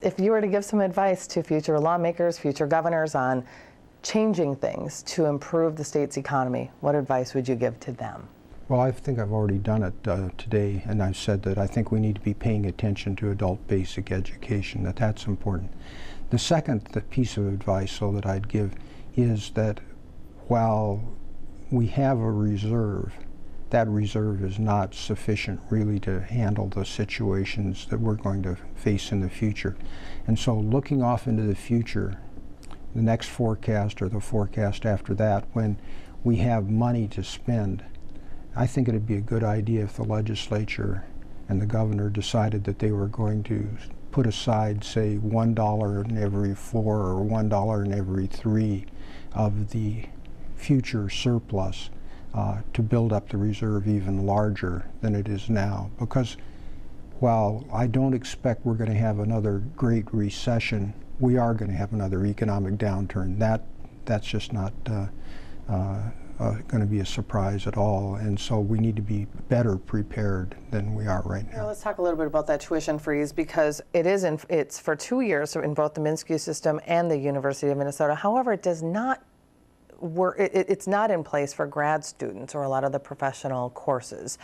if you were to give some advice to future lawmakers, future governors on changing things to improve the state's economy, what advice would you give to them? Well, I think I've already done it today, and I've said that I think we need to be paying attention to adult basic education, that's important. The second piece of advice that I'd give is that while we have a reserve, that reserve is not sufficient really to handle the situations that we're going to face in the future. And so looking off into the future, the next forecast or the forecast after that, when we have money to spend, I think it'd be a good idea if the legislature and the governor decided that they were going to put aside, say, $1 in every 4 or $1 in every 3 of the future surplus to build up the reserve even larger than it is now. Because while I don't expect we're going to have another great recession, we are going to have another economic downturn. That's just not going to be a surprise at all, and so we need to be better prepared than we are right now. Well, let's talk a little bit about that tuition freeze, because it's for 2 years in both the MnSCU system and the University of Minnesota. However, it does not work. It's not in place for grad students or a lot of the professional courses.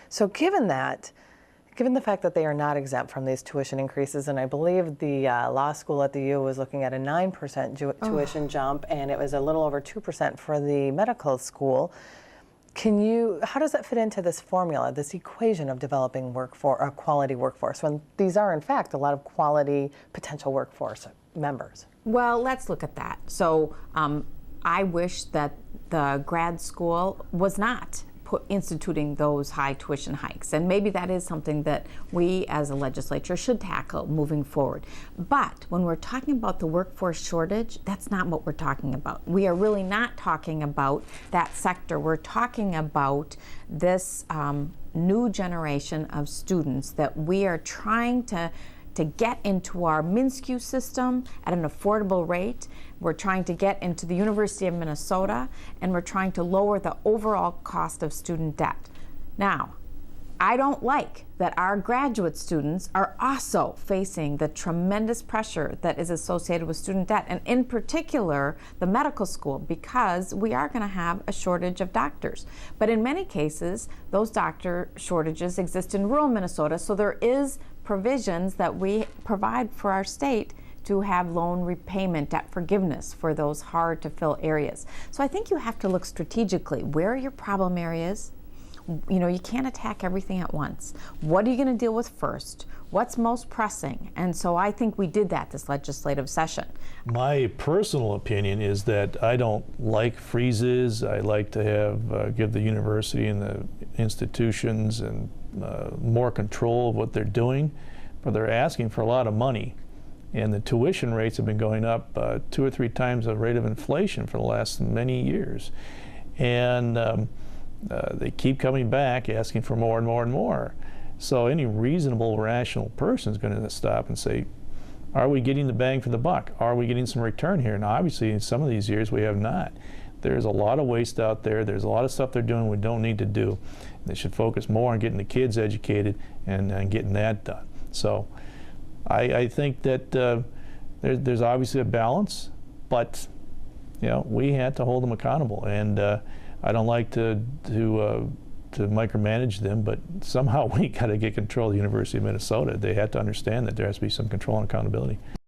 So given the fact that they are not exempt from these tuition increases, and I believe the law school at the U was looking at a 9% tuition jump, and it was a little over 2% for the medical school. How does that fit into this formula, this equation of developing a quality workforce, when these are in fact a lot of quality potential workforce members? Well, let's look at that. So I wish that the grad school was not instituting those high tuition hikes, and maybe that is something that we as a legislature should tackle moving forward. But when we're talking about the workforce shortage, that's not what we're talking about. We are really not talking about that sector. We're talking about this new generation of students that we are trying to get into our MnSCU system at an affordable rate. We're trying to get into the University of Minnesota, and we're trying to lower the overall cost of student debt. Now, I don't like that our graduate students are also facing the tremendous pressure that is associated with student debt, and in particular, the medical school, because we are going to have a shortage of doctors. But in many cases, those doctor shortages exist in rural Minnesota, so there is provisions that we provide for our state to have loan repayment, debt forgiveness for those hard to fill areas. So I think you have to look strategically. Where are your problem areas? You can't attack everything at once. What are you going to deal with first? What's most pressing? And so I think we did that this legislative session. My personal opinion is that I don't like freezes. I like to have give the university and the institutions and more control of what they're doing, but they're asking for a lot of money. And the tuition rates have been going up 2 or 3 times the rate of inflation for the last many years. And they keep coming back asking for more and more and more. So any reasonable, rational person is going to stop and say, are we getting the bang for the buck? Are we getting some return here? Now, obviously, in some of these years, we have not. There's a lot of waste out there. There's a lot of stuff they're doing we don't need to do. They should focus more on getting the kids educated and getting that done. So I think that there's obviously a balance, but we had to hold them accountable. And I don't like to micromanage them, but somehow we got to get control of the University of Minnesota. They have to understand that there has to be some control and accountability.